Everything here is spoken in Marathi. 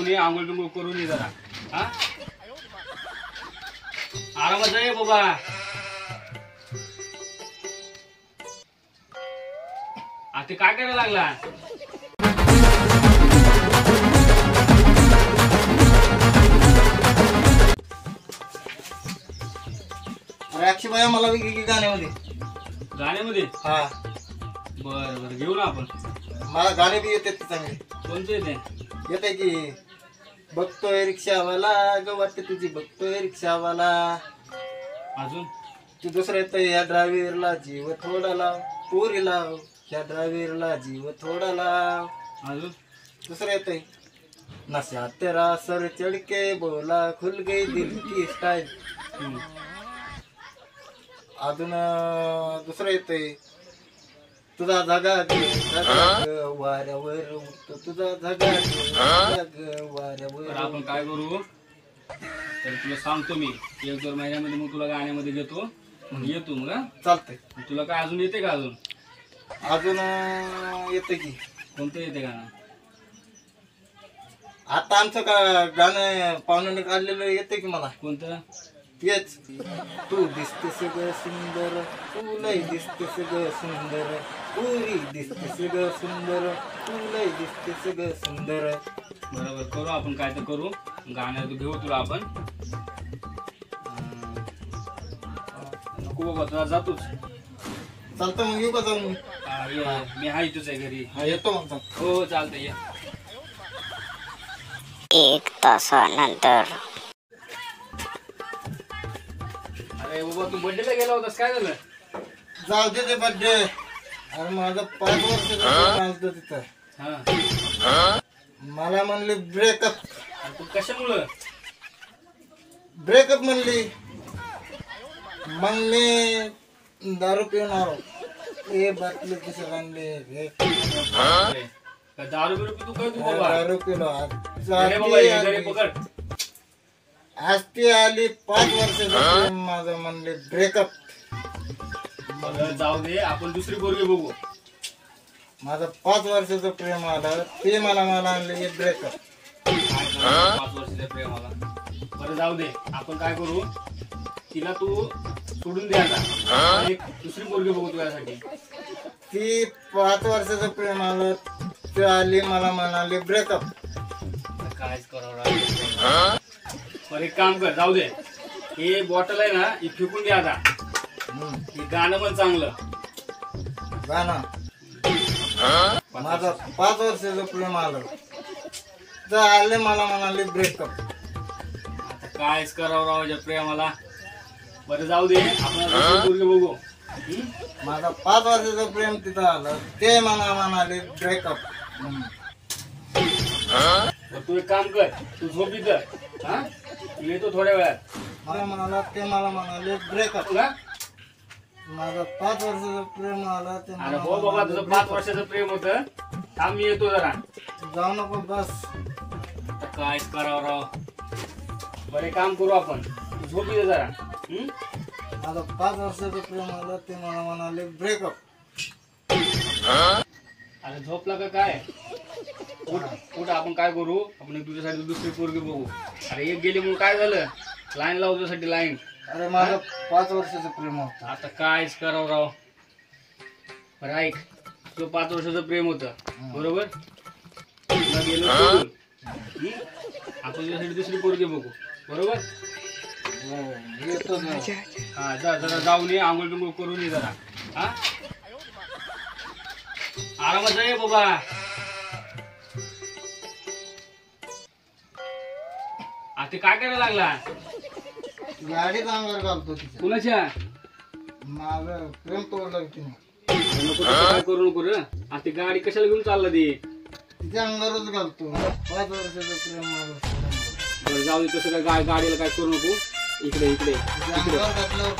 जाऊन ये, आंघोळ बिंघोळ करून ये जरा. हा आरामात जा ये बाबा. आता काय करायला लागला? अक्षय भाई मला गाण्यामध्ये गाण्यामध्ये? हा बर बर घेऊ ना आपण. मला गाणे बी येतात चांगले. कोणते येते? येत आहे की बघतोय रिक्षावाला ग वाटते तुझी बघतोय रिक्षावाला. अजून तू दुसरं येत या ड्रायव्हरला जीव थोडा लाव पोरी लाव या ड्रायव्हरला जीव थोडा लाव. अजून दुसरं येत आहे नशा तेरा सर चढके बोला खुल गई दिल की स्टाईल. अजून दुसरं येतंय तुझा जागा वाऱ्यावर उठतो तुझा जागा वाऱ्यावर. आपण काय करू तर तुला सांगतो मी 1-2 महिन्यामध्ये मग तुला गाण्यामध्ये घेतो. येतो मग. चालतंय. तुला काय अजून येते का? अजून अजून येतं की कोणतं येते गाणं? आता आमचं गाणं पाहुण्याने काढलेलं येते की मला. कोणतं? तेच तू दिसतेस ग सुंदर तू लय दिसतेस ग सुंदर पुरी दिसतेस ग सुंदर तू लय दिसतेस ग सुंदर. बरोबर करू आपण. काय तर करू गाण्यात घेऊ तुला आपण. नको बाबा तुला जातोच. चालतं मग येऊ का जाऊन? मी आहे तुझ्या घरी. हा येतो मग. हो चालतंय ये. 1 तासानंतर. अरे बाबा तू बर्थडेला गेला होतास, काय झालं? जाऊ दे ते बर्थडे. अरे माझं 5 वर्ष तिथं. हा मला म्हणली ब्रेकअप. तू कशामुळं? ब्रेकअप म्हणली. मग मी दारू पिऊन आलो. हे बाटली कशी आणली दारू बिरू तू काय तू बाबा? दारू पिलो. अरे बाबा हे घरी पकड. आज ती आली 5 वर्षाचं माझं म्हणले ब्रेकअप. जाऊ दे आपण दुसरी पोरगी बघू. माझं 5 वर्षाचं प्रेम आलं ते मला आणले ब्रेकअप. 5 वर्षाच्या प्रेमाला. बरं जाऊ दे आपण काय करू तिला तू सोडून दे आता. एक दुसरी पोरगी बघू तुझ्यासाठी. ती 5 वर्षाचं प्रेम आलं ते आली मला म्हणाली ब्रेकअप. कायच करावं. बरं एक काम कर जाऊ दे. हे बॉटल आहे ना ही फेकून दे आता. हे गाणं पण चांगलं गाणं. माझं 5 वर्षाचं प्रेम आलं तर आले मला म्हणाले ब्रेकअप. आता कायच करावं राव प्रेमाला. बरं जाऊ दे आपण दुसरी पोरगी बघू. माझं 5 वर्षाचं प्रेम तिथं आलं ते मला म्हणाले ब्रेकअप. तू एक काम कर तू झोप इथं. हा येतो थोड्या वेळात. मला म्हणाले ब्रेकअप. तुला माझं 5 वर्षाचं प्रेम आलं ते अरे हो बाबा तुझं 5 वर्षाचं प्रेम होतं. थांब मी येतो जरा. जाऊ नको बस. आता कायच करावं राव. बरं एक काम करू आपण तू झोप इथं जरा. माझं 5 वर्षाचं प्रेम आलं ते मला म्हणाले ब्रेकअप. अरे झोपला का काय? उठ आपण काय करू आपण तुझ्यासाठी दुसरी पोरगी बघू. अरे एक गेली म्हणून काय झालं? लाईन लावू तुझ्यासाठी लाईन. अरे माझं 5 वर्षाचं प्रेम होतं. आता कायच करावं राव. बरं ऐक तुझं 5 वर्षाचं प्रेम होतं बरोबर. तुला गेलो सोडून. आपण तुझ्यासाठी दुसरी पोरगी बघू बरोबर. येतो ना. हा जा जरा जाऊन ये, आंघोळ बिंघोळ करून ये जरा. हा आरामात जा ये बाबा. आता काय करायला लागला? गाडीत अंगावर घालतो तिच्या. कुणाच्या? माझं प्रेम तोडलं तिने. नको तसं काय करू नको रे. आता गाडी कशाला घेऊन चालला ती? तिच्या अंगावरच घालतो. 5 वर्षाचं प्रेम माझं. बरं जाऊ दे तसं काय गाडीला काय करू नको. इकडे इकडे तिच्या अंगावर घातलं